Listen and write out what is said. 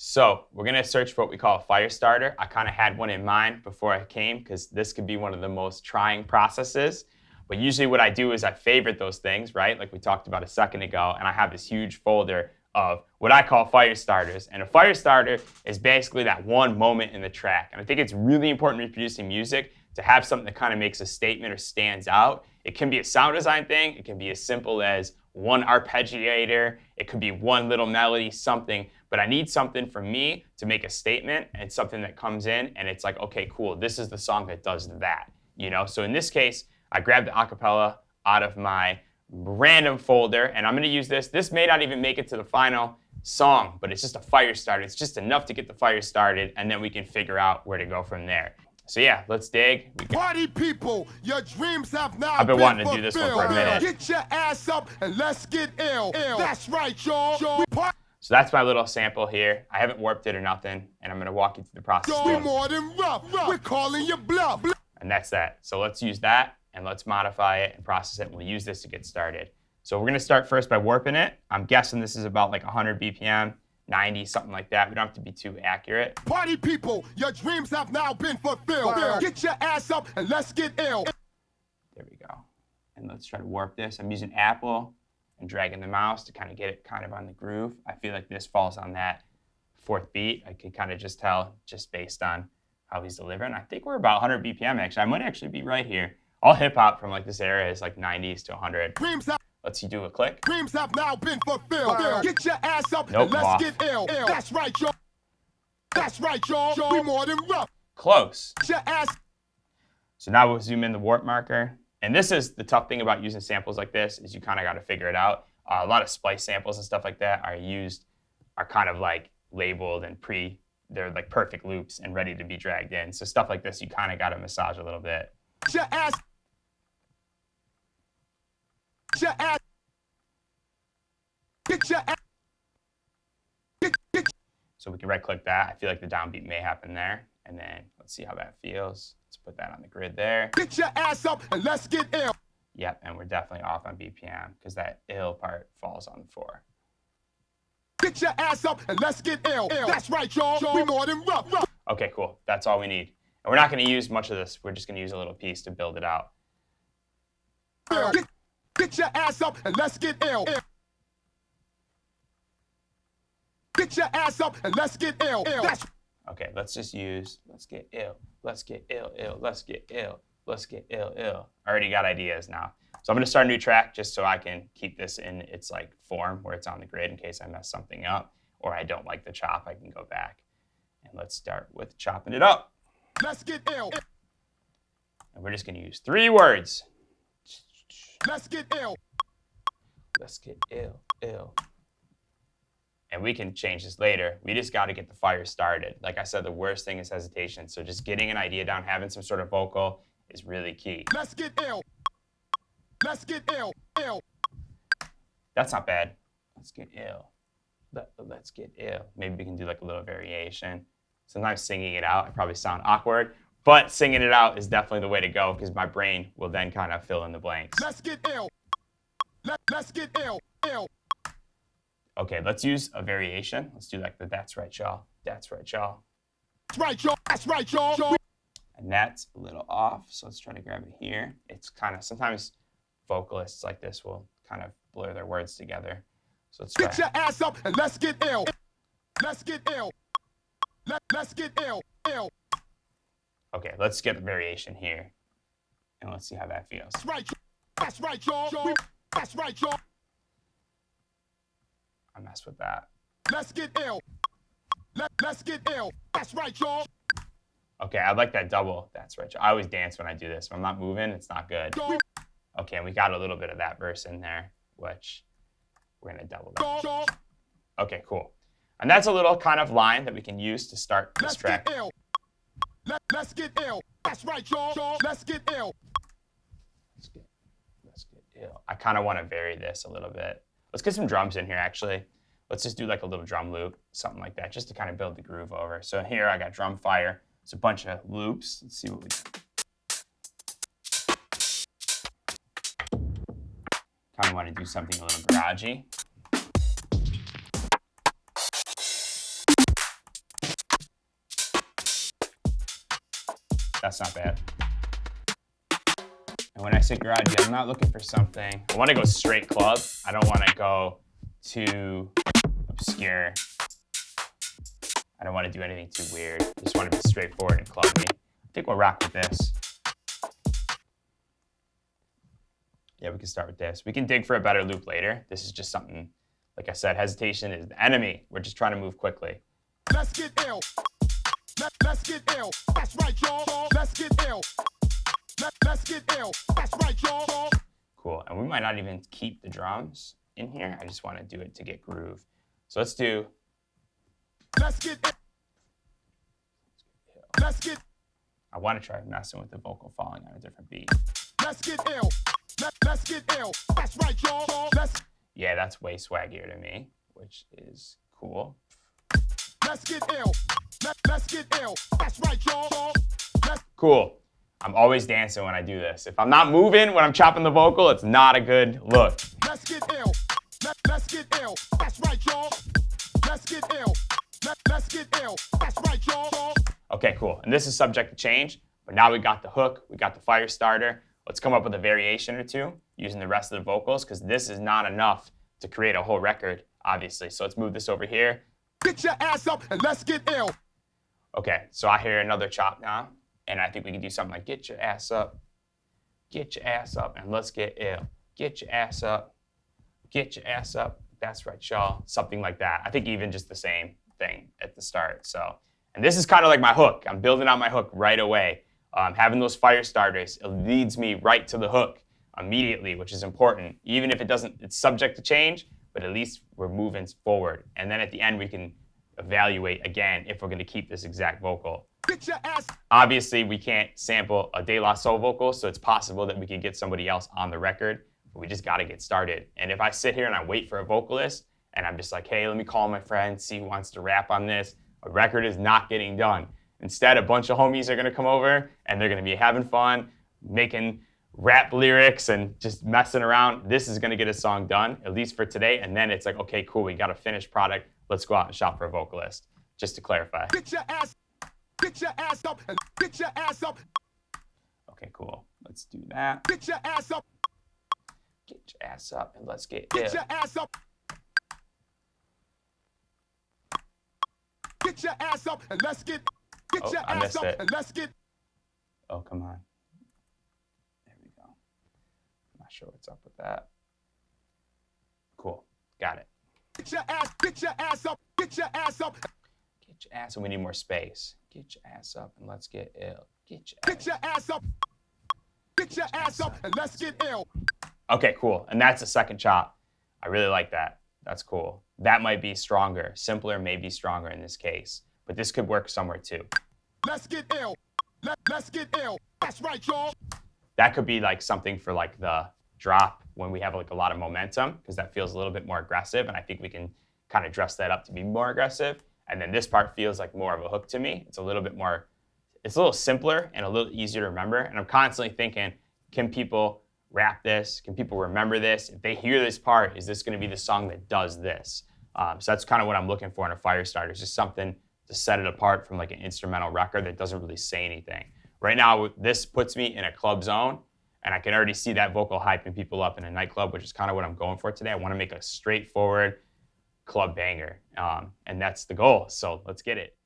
So we're gonna search for what we call a Firestarter. I kind of had one in mind before I came because this could be one of the most trying processes. But usually what I do is I favorite those things, right? Like we talked about a second ago, and I have this huge folder of what I call Firestarters. And a Firestarter is basically that one moment in the track. And I think it's really important when producing music to have something that kind of makes a statement or stands out. It can be a sound design thing. It can be as simple as one arpeggiator. It could be one little melody, something. But I need something for me to make a statement and something that comes in and it's like, okay, cool, this is the song that does that, you know? So in this case, I grabbed the acapella out of my random folder and I'm gonna use this. This may not even make it to the final song, but it's just a fire starter. It's just enough to get the fire started and then we can figure out where to go from there. So yeah, let's dig. Party people, your dreams have now I've been wanting to do this one for a minute. Get your ass up and let's get ill. That's right, y'all. So that's my little sample here. I haven't warped it or nothing, and I'm gonna walk you through the process. We're more than rough. We're calling you bluff. And that's that. So let's use that, and let's modify it and process it, and we'll use this to get started. So we're gonna start first by warping it. I'm guessing this is about like 100 BPM, 90, something like that. We don't have to be too accurate. Party people, your dreams have now been fulfilled. Get your ass up and let's get ill. There we go. And let's try to warp this. I'm using Apple and dragging the mouse to kind of get it kind of on the groove. I feel like this falls on that fourth beat. I could kind of just tell just based on how he's delivering. I think we're about 100 BPM actually. I might actually be right here. All hip hop from like this era is like 90s to 100. Let's do a click. Dreams have now been fulfilled. Get your ass up Nope, and let's off. get ill. That's right, y'all. That's right, y'all. We more than rough. Close. Get your ass. So now we'll zoom in the warp marker. And this is the tough thing about using samples like this is you kind of got to figure it out. A lot of splice samples and stuff like that are kind of like labeled and they're like perfect loops and ready to be dragged in. So stuff like this, you kind of got to massage a little bit. Get your ass. Get your ass. Get your ass. So we can right click that. I feel like the downbeat may happen there. And then let's see how that feels. Let's put that on the grid there. Get your ass up and let's get ill. Yep, and we're definitely off on BPM because that ill part falls on 4. Get your ass up and let's get ill. That's right, y'all. We more than rough. Okay, cool. That's all we need. And we're not going to use much of this. We're just going to use a little piece to build it out. Get your ass up and let's get ill. Get your ass up and let's get ill. Okay, let's just use, let's get ill, let's get ill, let's get ill, let's get ill. I already got ideas now. So I'm gonna start a new track just so I can keep this in its like form where it's on the grid in case I mess something up or I don't like the chop, I can go back. And let's start with chopping it up. Let's get ill. And we're just gonna use 3 words. Let's get ill. Let's get ill. And we can change this later. We just got to get the fire started. Like I said, the worst thing is hesitation. So just getting an idea down, having some sort of vocal is really key. Let's get ill. Let's get ill. That's not bad. Let's get ill. Let's get ill. Maybe we can do like a little variation. Sometimes singing it out, I probably sound awkward, but singing it out is definitely the way to go because my brain will then kind of fill in the blanks. Let's get ill. Let's get ill. Okay, let's use a variation. Let's do like the that's right, y'all. That's right, y'all. That's right, y'all. That's right, y'all. And that's a little off, so let's try to grab it here. It's kind of, sometimes vocalists like this will kind of blur their words together. So let's try. Get your ass up and let's get ill. Let's get ill. Let's get ill. Okay, let's get the variation here. And let's see how that feels. That's right, that's right, y'all. That's right, y'all. I messed with that. Let's get ill. Let's get ill. That's right, y'all. Okay, I like that double. That's right. I always dance when I do this. If I'm not moving, it's not good. Okay, and we got a little bit of that verse in there, which we're gonna double that. Okay, cool. And that's a little kind of line that we can use to start this track. Get ill. Let's get ill. That's right, y'all. Let's get ill. Let's get ill. I kind of want to vary this a little bit. Let's get some drums in here, actually. Let's just do like a little drum loop, something like that, just to kind of build the groove over. So here I got drum fire. It's a bunch of loops. Let's see what we kind of want to do something a little garagey. That's not bad. And when I say garage, I'm not looking for something. I want to go straight club. I don't want to go too obscure. I don't want to do anything too weird. I just want to be straightforward and clubby. I think we'll rock with this. Yeah, we can start with this. We can dig for a better loop later. This is just something, like I said, hesitation is the enemy. We're just trying to move quickly. Let's get ill. Let's get ill. That's right, y'all. Let's get ill. Let's get ill. That's right, y'all. Cool. And we might not even keep the drums in here. I just want to do it to get groove. So let's do. Let's get ill. Let's get. I want to try messing with the vocal falling on a different beat. Let's get ill. Let's get ill. That's right, y'all. Yeah, that's way swaggier to me, which is cool. Let's get ill. Let's get ill. That's right, y'all. Cool. I'm always dancing when I do this. If I'm not moving when I'm chopping the vocal, it's not a good look. Let's get ill. Let's get ill. That's right, y'all. Let's get ill. Let's get ill. That's right, y'all. Okay, cool. And this is subject to change, but now we got the hook, we got the Firestarter. Let's come up with a variation or two using the rest of the vocals, because this is not enough to create a whole record, obviously. So let's move this over here. Get your ass up and let's get ill. Okay, so I hear another chop now, and I think we can do something like get your ass up, and let's get ill. Get your ass up, get your ass up. That's right, y'all. Something like that. I think even just the same thing at the start. So, and this is kind of like my hook. I'm building out my hook right away. Having those fire starters, it leads me right to the hook immediately, which is important. Even if it's subject to change, but at least we're moving forward. And then at the end, we can evaluate again if we're going to keep this exact vocal. Get your ass. Obviously, we can't sample a De La Soul vocal, so it's possible that we could get somebody else on the record, but we just got to get started. And if I sit here and I wait for a vocalist, and I'm just like, hey, let me call my friend, see who wants to rap on this, a record is not getting done. Instead, a bunch of homies are going to come over, and they're going to be having fun, making rap lyrics and just messing around. This is going to get a song done, at least for today. And then it's like, okay, cool, we got a finished product. Let's go out and shop for a vocalist, just to clarify. Get your ass up and get your ass up. Okay, cool. Let's do that. Get your ass up. Get your ass up and let's get Get ill. your ass up. Get your ass up and let's get. Get your I ass missed up it. and let's get. Oh, come on. There we go. I'm not sure what's up with that. Cool. Got it. Get your ass up. Get your ass up. Get your ass, and we need more space. Get your ass up and let's get ill. Get your ass up. Get your ass up and let's get ill. Okay, cool. And that's a second chop. I really like that. That's cool. That might be stronger. Simpler may be stronger in this case. But this could work somewhere too. Let's get ill. Let's get ill. That's right, y'all. That could be like something for like the drop when we have like a lot of momentum, because that feels a little bit more aggressive. And I think we can kind of dress that up to be more aggressive. And then this part feels like more of a hook to me. It's a little bit more, it's a little simpler and a little easier to remember. And I'm constantly thinking, can people rap this? Can people remember this? If they hear this part, is this going to be the song that does this? So that's kind of what I'm looking for in a Firestarter. It's just something to set it apart from like an instrumental record that doesn't really say anything. Right now, this puts me in a club zone, and I can already see that vocal hyping people up in a nightclub, which is kind of what I'm going for today. I want to make a straightforward club banger, and that's the goal. So let's get it.